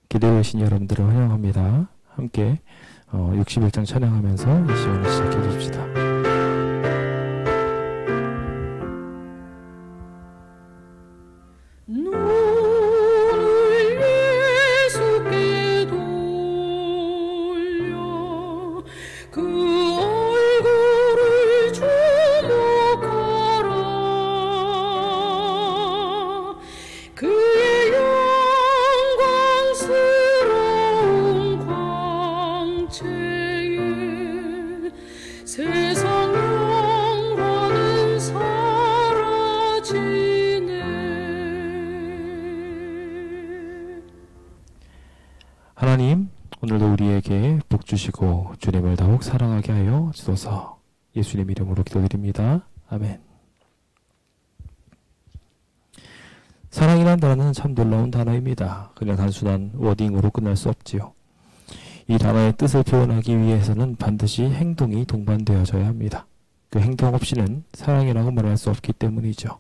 기대해 오신 여러분들을 환영합니다. 함께 61장 찬양하면서 이 시간을 시작해 봅시다. 하나님, 오늘도 우리에게 복 주시고 주님을 더욱 사랑하게 하여 주소서. 예수님 이름으로 기도드립니다. 아멘. 사랑이란 단어는 참 놀라운 단어입니다. 그냥 단순한 워딩으로 끝날 수 없지요. 이 단어의 뜻을 표현하기 위해서는 반드시 행동이 동반되어져야 합니다. 그 행동 없이는 사랑이라고 말할 수 없기 때문이죠.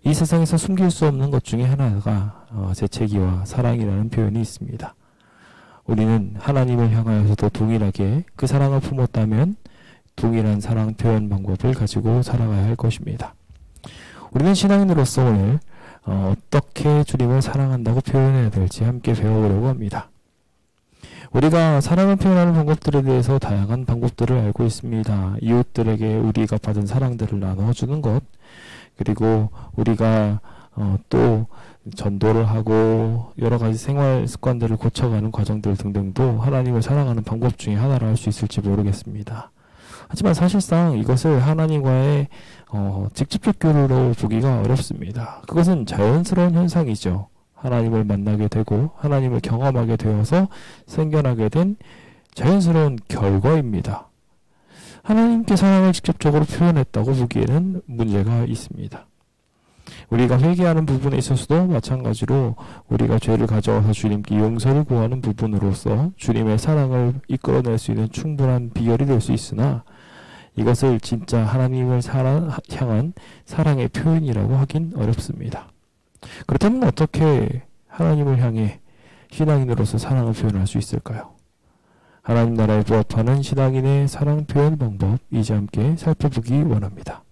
이 세상에서 숨길 수 없는 것 중에 하나가 재채기와 사랑이라는 표현이 있습니다. 우리는 하나님을 향하여서도 동일하게 그 사랑을 품었다면 동일한 사랑 표현 방법을 가지고 살아가야 할 것입니다. 우리는 신앙인으로서 오늘 어떻게 주님을 사랑한다고 표현해야 될지 함께 배워보려고 합니다. 우리가 사랑을 표현하는 방법들에 대해서 다양한 방법들을 알고 있습니다. 이웃들에게 우리가 받은 사랑들을 나눠주는 것, 그리고 우리가 또 전도를 하고 여러 가지 생활 습관들을 고쳐가는 과정들 등등도 하나님을 사랑하는 방법 중에 하나라 할 수 있을지 모르겠습니다. 하지만 사실상 이것을 하나님과의 직접적 교류로 보기가 어렵습니다. 그것은 자연스러운 현상이죠. 하나님을 만나게 되고 하나님을 경험하게 되어서 생겨나게 된 자연스러운 결과입니다. 하나님께 사랑을 직접적으로 표현했다고 보기에는 문제가 있습니다. 우리가 회개하는 부분에 있어서도 마찬가지로 우리가 죄를 가져와서 주님께 용서를 구하는 부분으로서 주님의 사랑을 이끌어낼 수 있는 충분한 비결이 될 수 있으나 이것을 진짜 하나님을 향한 사랑의 표현이라고 하긴 어렵습니다. 그렇다면 어떻게 하나님을 향해 신앙인으로서 사랑을 표현할 수 있을까요? 하나님 나라에 부합하는 신앙인의 사랑 표현 방법 이제 함께 살펴보기 원합니다.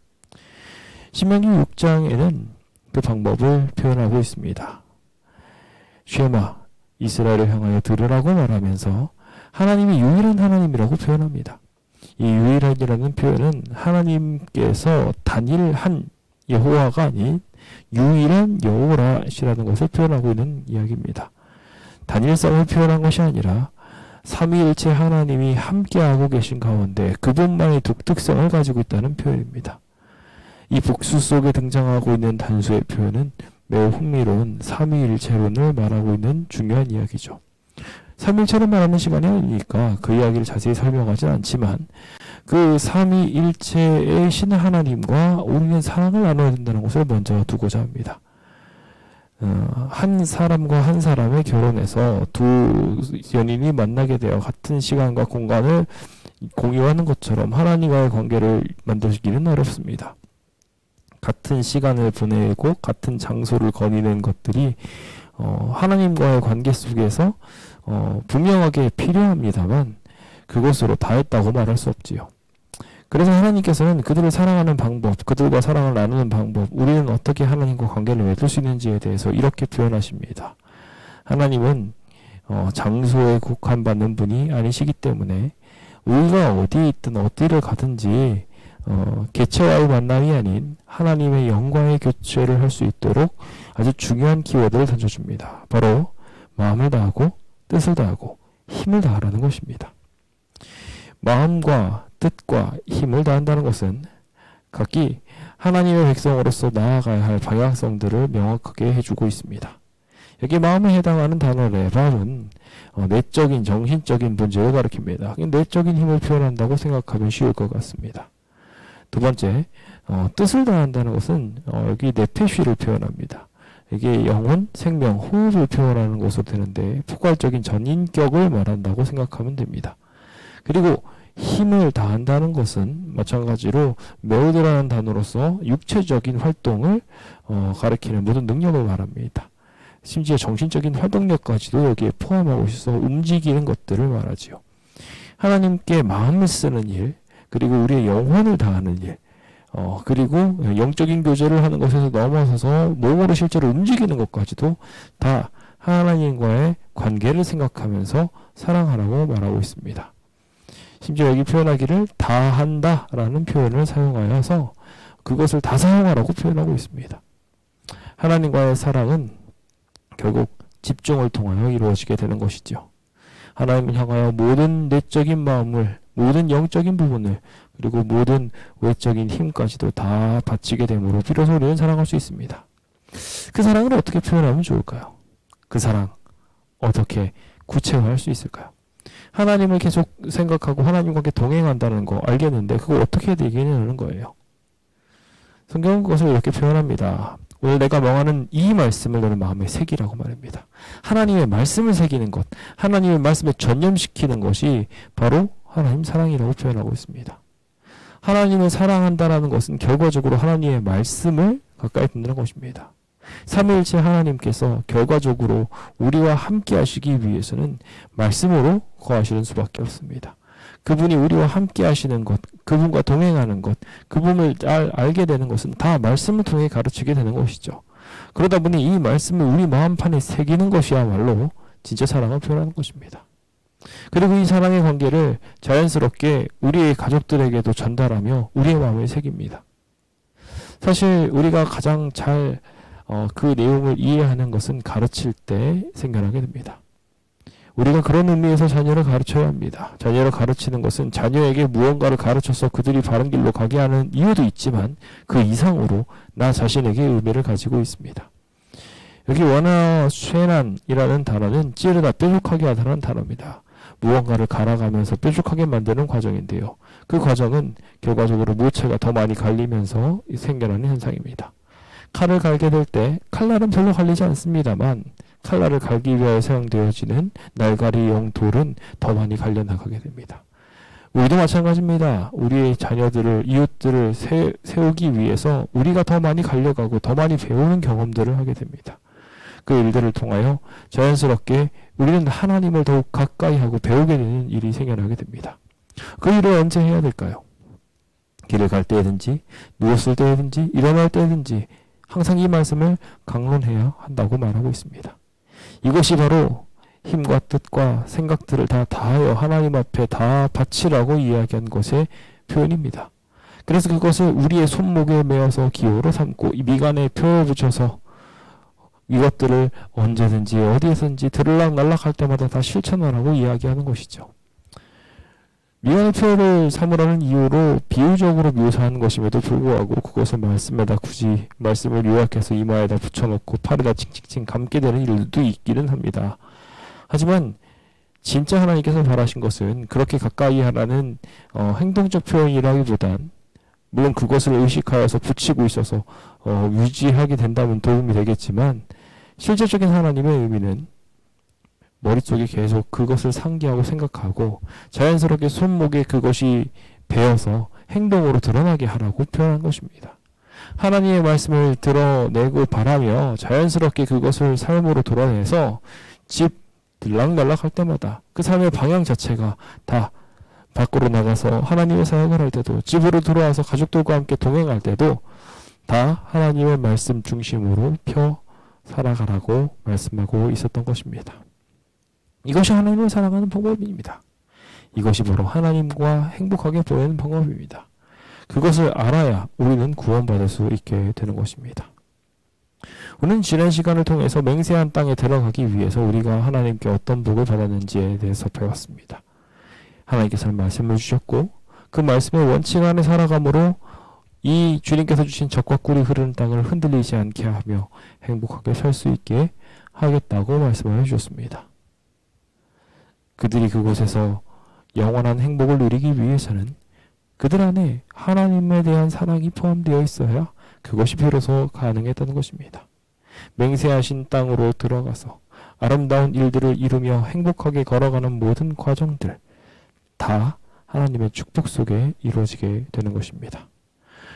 신명기 6장에는 그 방법을 표현하고 있습니다. 쉐마, 이스라엘을 향하여 들으라고 말하면서 하나님이 유일한 하나님이라고 표현합니다. 이 유일한이라는 표현은 하나님께서 단일한 여호와가 아닌 유일한 여호라시라는 것을 표현하고 있는 이야기입니다. 단일성을 표현한 것이 아니라 삼위일체 하나님이 함께하고 계신 가운데 그분만의 독특성을 가지고 있다는 표현입니다. 이 복수 속에 등장하고 있는 단수의 표현은 매우 흥미로운 삼위일체론을 말하고 있는 중요한 이야기죠. 삼위일체를 말하는 시간이 아니니까 그 이야기를 자세히 설명하진 않지만 그 삼위일체의 신 하나님과 우리는 사랑을 나눠야 된다는 것을 먼저 두고자 합니다. 한 사람과 한 사람의 결혼에서 두 연인이 만나게 되어 같은 시간과 공간을 공유하는 것처럼 하나님과의 관계를 만들기는 어렵습니다. 같은 시간을 보내고 같은 장소를 거니는 것들이 하나님과의 관계 속에서 분명하게 필요합니다만 그것으로 다 했다고 말할 수 없지요. 그래서 하나님께서는 그들을 사랑하는 방법, 그들과 사랑을 나누는 방법, 우리는 어떻게 하나님과 관계를 맺을 수 있는지에 대해서 이렇게 표현하십니다. 하나님은 장소에 국한받는 분이 아니시기 때문에 우리가 어디에 있든 어디를 가든지 개체와의 만남이 아닌 하나님의 영광의 교체를 할 수 있도록 아주 중요한 키워드를 던져줍니다. 바로 마음을 다하고 뜻을 다하고 힘을 다하라는 것입니다. 마음과 뜻과 힘을 다한다는 것은 각기 하나님의 백성으로서 나아가야 할 방향성들을 명확하게 해주고 있습니다. 여기 마음에 해당하는 단어 레밥은 내적인 정신적인 문제를 가리킵니다. 내적인 힘을 표현한다고 생각하면 쉬울 것 같습니다. 두 번째, 뜻을 다한다는 것은 여기 네페쉬를 표현합니다. 이게 영혼, 생명, 호흡을 표현하는 것으로 되는데 포괄적인 전인격을 말한다고 생각하면 됩니다. 그리고 힘을 다한다는 것은 마찬가지로 메우드라는 단어로서 육체적인 활동을 가리키는 모든 능력을 말합니다. 심지어 정신적인 활동력까지도 여기에 포함하고 있어서 움직이는 것들을 말하지요. 하나님께 마음을 쓰는 일, 그리고 우리의 영혼을 다하는 일, 그리고 영적인 교제를 하는 것에서 넘어서서 몸으로 실제로 움직이는 것까지도 다 하나님과의 관계를 생각하면서 사랑하라고 말하고 있습니다. 심지어 여기 표현하기를 다 한다라는 표현을 사용하여서 그것을 다 사용하라고 표현하고 있습니다. 하나님과의 사랑은 결국 집중을 통하여 이루어지게 되는 것이죠. 하나님을 향하여 모든 내적인 마음을, 모든 영적인 부분을, 그리고 모든 외적인 힘까지도 다 바치게 되므로 비로소 우리는 사랑할 수 있습니다. 그 사랑을 어떻게 표현하면 좋을까요? 그 사랑 어떻게 구체화할 수 있을까요? 하나님을 계속 생각하고 하나님과 함께 동행한다는 거 알겠는데 그거 어떻게 되겠냐는 거예요. 성경은 그것을 이렇게 표현합니다. 오늘 내가 명하는 이 말씀을 너는 마음에 새기라고 말합니다. 하나님의 말씀을 새기는 것, 하나님의 말씀에 전념시키는 것이 바로 하나님 사랑이라고 표현하고 있습니다. 하나님을 사랑한다는 것은 결과적으로 하나님의 말씀을 가까이 듣는 것입니다. 삼위일체 하나님께서 결과적으로 우리와 함께 하시기 위해서는 말씀으로 거하시는 수밖에 없습니다. 그분이 우리와 함께 하시는 것, 그분과 동행하는 것, 그분을 알게 되는 것은 다 말씀을 통해 가르치게 되는 것이죠. 그러다 보니 이 말씀을 우리 마음판에 새기는 것이야말로 진짜 사랑을 표현하는 것입니다. 그리고 이 사랑의 관계를 자연스럽게 우리의 가족들에게도 전달하며 우리의 마음에 새깁니다. 사실 우리가 가장 잘 그 내용을 이해하는 것은 가르칠 때 생겨나게 됩니다. 우리가 그런 의미에서 자녀를 가르쳐야 합니다. 자녀를 가르치는 것은 자녀에게 무언가를 가르쳐서 그들이 바른 길로 가게 하는 이유도 있지만 그 이상으로 나 자신에게 의미를 가지고 있습니다. 여기 원하 쇠난이라는 단어는 찌르다 뾰족하게 하다는 단어입니다. 무언가를 갈아가면서 뾰족하게 만드는 과정인데요. 그 과정은 결과적으로 무채가 더 많이 갈리면서 생겨나는 현상입니다. 칼을 갈게 될 때 칼날은 별로 갈리지 않습니다만 칼날을 갈기 위하여 사용되어지는 날갈이용 돌은 더 많이 갈려나가게 됩니다. 우리도 마찬가지입니다. 우리의 자녀들을, 이웃들을 세우기 위해서 우리가 더 많이 갈려가고 더 많이 배우는 경험들을 하게 됩니다. 그 일들을 통하여 자연스럽게 우리는 하나님을 더욱 가까이 하고 배우게 되는 일이 생겨나게 됩니다. 그 일을 언제 해야 될까요? 길을 갈 때든지, 누웠을 때든지, 일어날 때든지 항상 이 말씀을 강론해야 한다고 말하고 있습니다. 이것이 바로 힘과 뜻과 생각들을 다 다하여 하나님 앞에 다 바치라고 이야기한 것의 표현입니다. 그래서 그것을 우리의 손목에 메어서 기호로 삼고 이 미간에 펴 붙여서 이것들을 언제든지 어디에서든지 들락날락 할 때마다 다 실천하라고 이야기하는 것이죠. 미간의 표를 삼으라는 이유로 비유적으로 묘사하는 것임에도 불구하고 그것을 말씀에다 굳이 말씀을 요약해서 이마에다 붙여놓고 팔에다 칭칭칭 감게 되는 일도 있기는 합니다. 하지만 진짜 하나님께서 바라신 것은 그렇게 가까이 하라는 행동적 표현이라기보단 물론 그것을 의식하여서 붙이고 있어서 유지하게 된다면 도움이 되겠지만 실제적인 하나님의 의미는 머릿속에 계속 그것을 상기하고 생각하고 자연스럽게 손목에 그것이 배어서 행동으로 드러나게 하라고 표현한 것입니다. 하나님의 말씀을 드러내고 바라며 자연스럽게 그것을 삶으로 드러내서 집 들락날락 할 때마다 그 삶의 방향 자체가 다 밖으로 나가서 하나님의 사역을 할 때도 집으로 들어와서 가족들과 함께 동행할 때도 다 하나님의 말씀 중심으로 펴 살아가라고 말씀하고 있었던 것입니다. 이것이 하나님을 사랑하는 방법입니다. 이것이 바로 하나님과 행복하게 보내는 방법입니다. 그것을 알아야 우리는 구원받을 수 있게 되는 것입니다. 우리는 지난 시간을 통해서 맹세한 땅에 들어가기 위해서 우리가 하나님께 어떤 복을 받았는지에 대해서 배웠습니다. 하나님께서는 말씀을 주셨고 그 말씀의 원칙 안에 살아감으로 이 주님께서 주신 젖과 꿀이 흐르는 땅을 흔들리지 않게 하며 행복하게 살 수 있게 하겠다고 말씀을 해주셨습니다. 그들이 그곳에서 영원한 행복을 누리기 위해서는 그들 안에 하나님에 대한 사랑이 포함되어 있어야 그것이 비로소 가능했다는 것입니다. 맹세하신 땅으로 들어가서 아름다운 일들을 이루며 행복하게 걸어가는 모든 과정들 다 하나님의 축복 속에 이루어지게 되는 것입니다.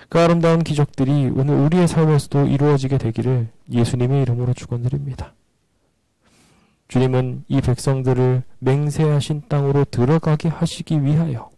그 아름다운 기적들이 오늘 우리의 삶에서도 이루어지게 되기를 예수님의 이름으로 축원드립니다. 주님은 이 백성들을 맹세하신 땅으로 들어가게 하시기 위하여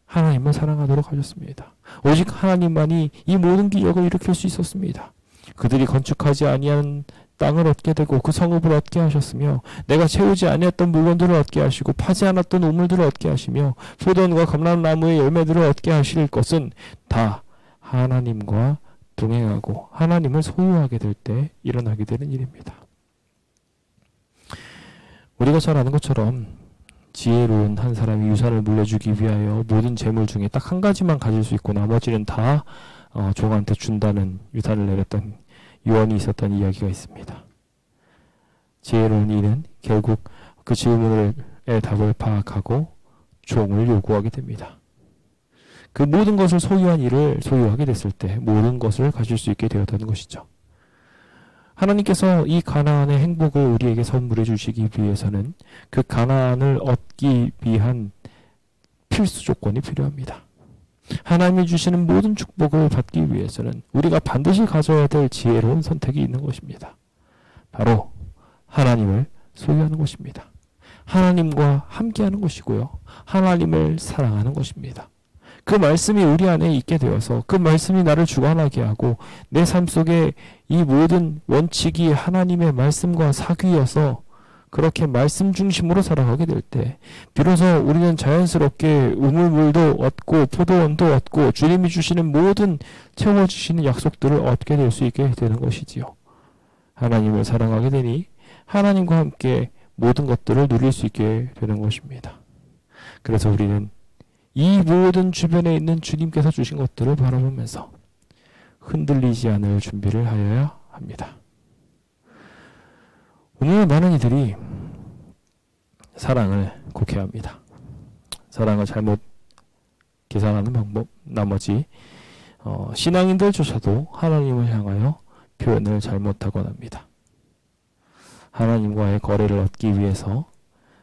하나님을 사랑하도록 하셨습니다. 오직 하나님만이 이 모든 기적을 일으킬 수 있었습니다. 그들이 건축하지 아니한 땅을 얻게 되고 그 성읍을 얻게 하셨으며 내가 채우지 아니했던 물건들을 얻게 하시고 파지 않았던 우물들을 얻게 하시며 포도원과 감람나무의 열매들을 얻게 하실 것은 다 하나님과 동행하고 하나님을 소유하게 될 때 일어나게 되는 일입니다. 우리가 잘 아는 것처럼 지혜로운 한 사람이 유산을 물려주기 위하여 모든 재물 중에 딱 한 가지만 가질 수 있고 나머지는 다 종한테 준다는 유산을 내렸던 유언이 있었던 이야기가 있습니다. 지혜로운 이는 결국 그 질문의 답을 파악하고 종을 요구하게 됩니다. 그 모든 것을 소유한 이를 소유하게 됐을 때 모든 것을 가질 수 있게 되었다는 것이죠. 하나님께서 이 가나안의 행복을 우리에게 선물해 주시기 위해서는 그 가나안을 얻기 위한 필수 조건이 필요합니다. 하나님이 주시는 모든 축복을 받기 위해서는 우리가 반드시 가져야 될 지혜로운 선택이 있는 것입니다. 바로 하나님을 소유하는 것입니다. 하나님과 함께하는 것이고요. 하나님을 사랑하는 것입니다. 그 말씀이 우리 안에 있게 되어서 그 말씀이 나를 주관하게 하고 내 삶 속에 이 모든 원칙이 하나님의 말씀과 사귀어서 그렇게 말씀 중심으로 살아가게 될 때 비로소 우리는 자연스럽게 우물물도 얻고 포도원도 얻고 주님이 주시는 모든 채워주시는 약속들을 얻게 될 수 있게 되는 것이지요. 하나님을 사랑하게 되니 하나님과 함께 모든 것들을 누릴 수 있게 되는 것입니다. 그래서 우리는 이 모든 주변에 있는 주님께서 주신 것들을 바라보면서 흔들리지 않을 준비를 하여야 합니다. 오늘 많은 이들이 사랑을 곡해합니다. 사랑을 잘못 계산하는 방법, 나머지 신앙인들조차도 하나님을 향하여 표현을 잘못하곤 합니다. 하나님과의 거래를 얻기 위해서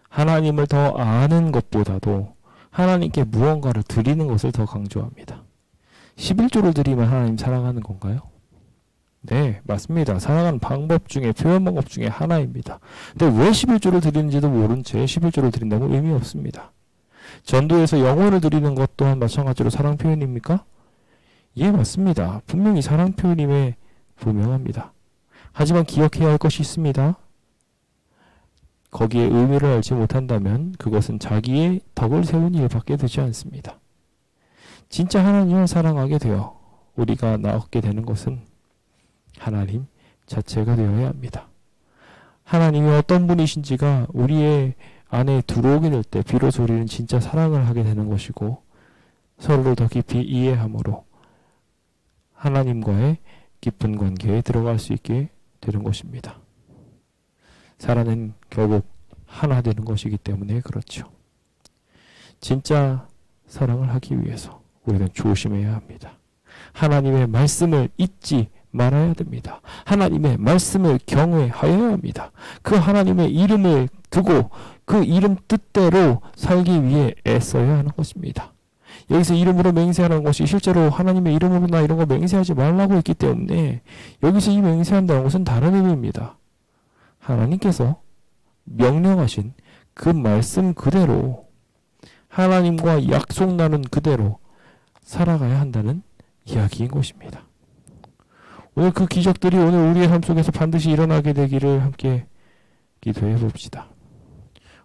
하나님을 더 아는 것보다도 하나님께 무언가를 드리는 것을 더 강조합니다. 11조를 드리면 하나님 사랑하는 건가요? 네, 맞습니다. 사랑하는 방법 중에, 표현 방법 중에 하나입니다. 근데 왜 11조를 드리는지도 모른 채 11조를 드린다면 의미 없습니다. 전도에서 영혼을 드리는 것 또한 마찬가지로 사랑 표현입니까? 예, 맞습니다. 분명히 사랑 표현임에 분명합니다. 하지만 기억해야 할 것이 있습니다. 거기에 의미를 알지 못한다면 그것은 자기의 덕을 세운 일밖에 되지 않습니다. 진짜 하나님을 사랑하게 되어 우리가 나얻게 되는 것은 하나님 자체가 되어야 합니다. 하나님이 어떤 분이신지가 우리의 안에 들어오게 될 때 비로소 우리는 진짜 사랑을 하게 되는 것이고 서로를 더 깊이 이해함으로 하나님과의 깊은 관계에 들어갈 수 있게 되는 것입니다. 사랑은 결국 하나 되는 것이기 때문에 그렇죠. 진짜 사랑을 하기 위해서 우리는 조심해야 합니다. 하나님의 말씀을 잊지 말아야 됩니다. 하나님의 말씀을 경외하여야 합니다. 그 하나님의 이름을 두고 그 이름 뜻대로 살기 위해 애써야 하는 것입니다. 여기서 이름으로 맹세하는 것이 실제로 하나님의 이름으로나 이런 거 맹세하지 말라고 했기 때문에 여기서 이 맹세한다는 것은 다른 의미입니다. 하나님께서 명령하신 그 말씀 그대로 하나님과 약속 나눈 그대로 살아가야 한다는 이야기인 것입니다. 오늘 그 기적들이 오늘 우리의 삶 속에서 반드시 일어나게 되기를 함께 기도해 봅시다.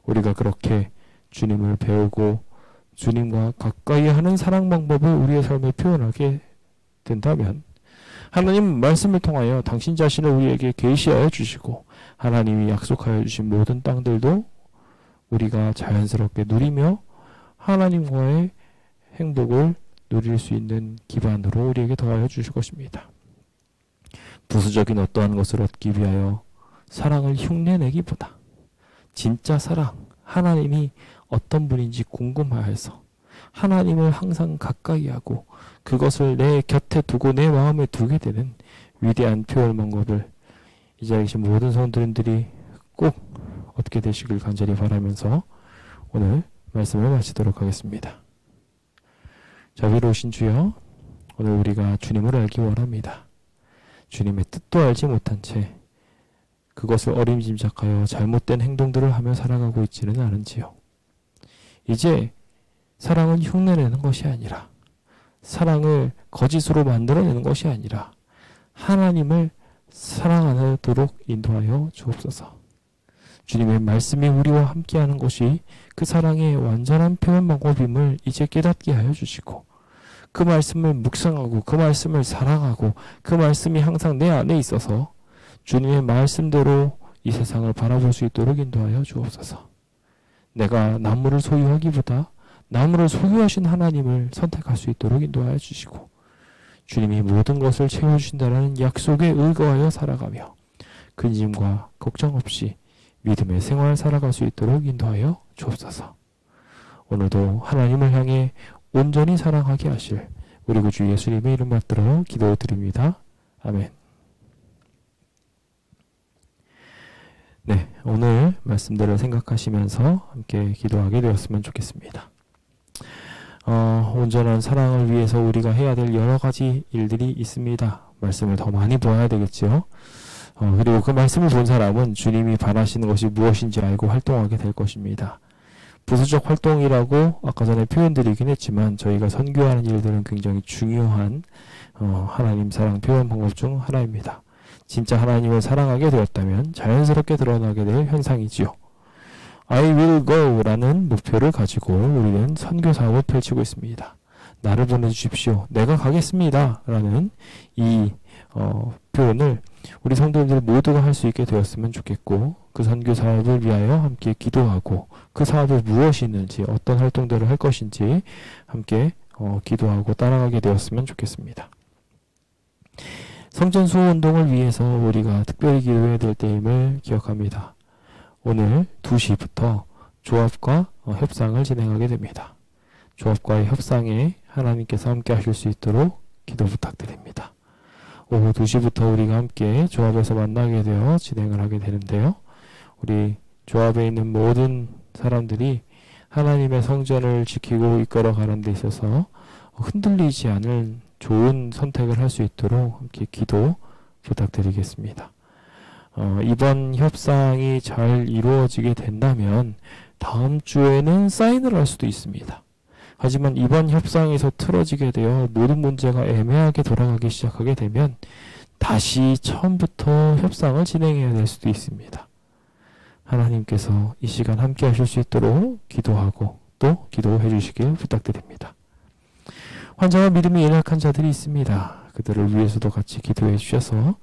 우리가 그렇게 주님을 배우고 주님과 가까이 하는 사랑 방법을 우리의 삶에 표현하게 된다면 하나님 말씀을 통하여 당신 자신을 우리에게 계시하여 주시고 하나님이 약속하여 주신 모든 땅들도 우리가 자연스럽게 누리며 하나님과의 행복을 누릴 수 있는 기반으로 우리에게 더하여 주실 것입니다. 부수적인 어떠한 것을 얻기 위하여 사랑을 흉내내기보다 진짜 사랑, 하나님이 어떤 분인지 궁금해해서 하나님을 항상 가까이 하고 그것을 내 곁에 두고 내 마음에 두게 되는 위대한 표현 방법을 이 자리에 계신 모든 성도님들이 꼭 얻게 되시길 간절히 바라면서 오늘 말씀을 마치도록 하겠습니다. 자비로우신 주여, 오늘 우리가 주님을 알기 원합니다. 주님의 뜻도 알지 못한 채 그것을 어림짐작하여 잘못된 행동들을 하며 살아가고 있지는 않은지요. 이제 사랑은 흉내내는 것이 아니라, 사랑을 거짓으로 만들어내는 것이 아니라 하나님을 사랑하도록 인도하여 주옵소서. 주님의 말씀이 우리와 함께하는 것이 그 사랑의 완전한 표현 방법임을 이제 깨닫게 하여 주시고, 그 말씀을 묵상하고 그 말씀을 사랑하고 그 말씀이 항상 내 안에 있어서 주님의 말씀대로 이 세상을 바라볼 수 있도록 인도하여 주옵소서. 내가 나무를 소유하기보다 나무를 소유하신 하나님을 선택할 수 있도록 인도하여 주시고, 주님이 모든 것을 채워주신다는 약속에 의거하여 살아가며 근심과 걱정 없이 믿음의 생활을 살아갈 수 있도록 인도하여 주옵소서. 오늘도 하나님을 향해 온전히 사랑하게 하실 우리 구주 예수님의 이름 받들어 기도드립니다. 아멘. 네, 오늘 말씀들을 생각하시면서 함께 기도하게 되었으면 좋겠습니다. 온전한 사랑을 위해서 우리가 해야 될 여러 가지 일들이 있습니다. 말씀을 더 많이 보아야 되겠죠. 그리고 그 말씀을 본 사람은 주님이 바라시는 것이 무엇인지 알고 활동하게 될 것입니다. 부수적 활동이라고 아까 전에 표현드리긴 했지만 저희가 선교하는 일들은 굉장히 중요한 하나님 사랑 표현 방법 중 하나입니다. 진짜 하나님을 사랑하게 되었다면 자연스럽게 드러나게 될 현상이지요. I will go 라는 목표를 가지고 우리는 선교 사업을 펼치고 있습니다. 나를 보내주십시오. 내가 가겠습니다. 라는 이 표현을 우리 성도님들 모두가 할 수 있게 되었으면 좋겠고, 그 선교 사업을 위하여 함께 기도하고 그 사업이 무엇이 있는지 어떤 활동들을 할 것인지 함께 기도하고 따라가게 되었으면 좋겠습니다. 성전 수호 운동을 위해서 우리가 특별히 기도해야 될 때임을 기억합니다. 오늘 2시부터 조합과 협상을 진행하게 됩니다. 조합과의 협상에 하나님께서 함께 하실 수 있도록 기도 부탁드립니다. 오후 2시부터 우리가 함께 조합에서 만나게 되어 진행을 하게 되는데요. 우리 조합에 있는 모든 사람들이 하나님의 성전을 지키고 이끌어가는 데 있어서 흔들리지 않은 좋은 선택을 할 수 있도록 함께 기도 부탁드리겠습니다. 이번 협상이 잘 이루어지게 된다면 다음 주에는 사인을 할 수도 있습니다. 하지만 이번 협상에서 틀어지게 되어 모든 문제가 애매하게 돌아가기 시작하게 되면 다시 처음부터 협상을 진행해야 될 수도 있습니다. 하나님께서 이 시간 함께 하실 수 있도록 기도하고 또 기도해 주시길 부탁드립니다. 환자와 믿음이 연약한 자들이 있습니다. 그들을 위해서도 같이 기도해 주셔서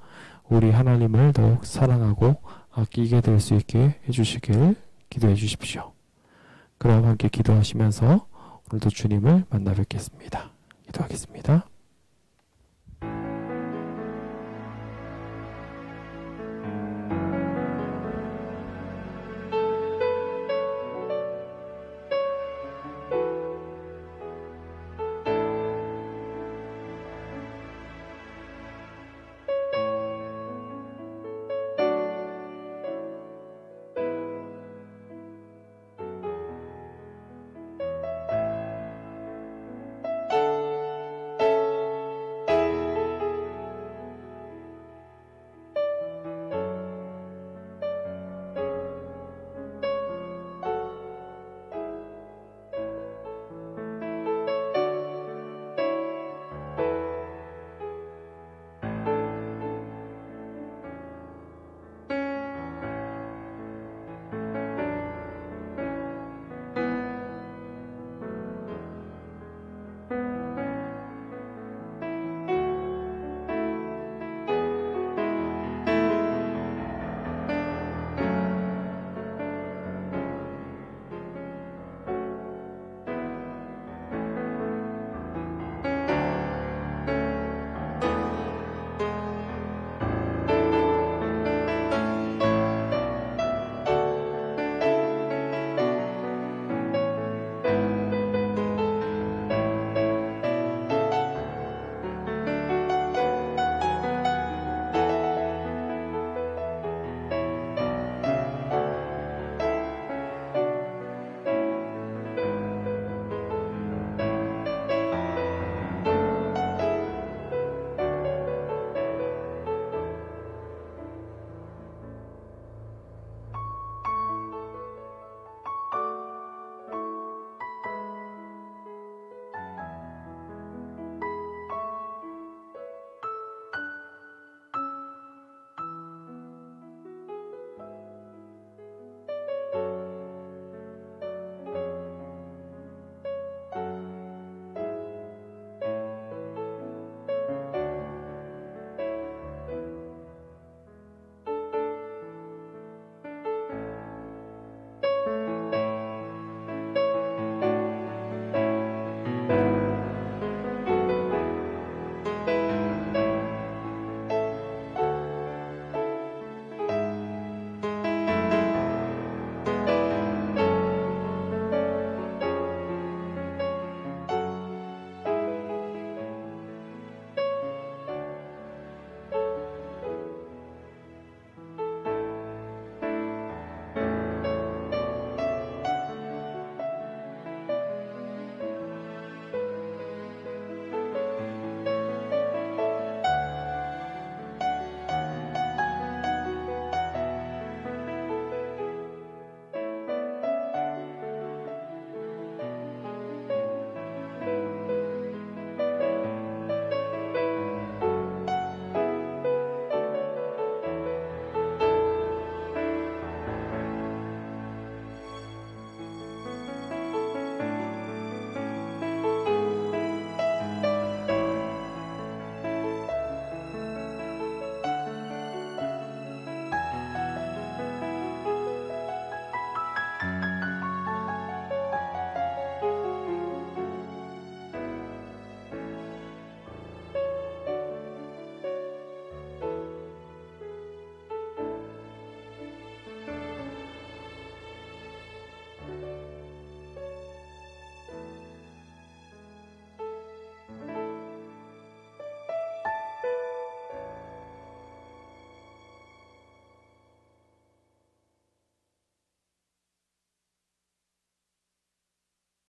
우리 하나님을 더욱 사랑하고 아끼게 될 수 있게 해주시길 기도해 주십시오. 그럼 함께 기도하시면서 오늘도 주님을 만나 뵙겠습니다. 기도하겠습니다.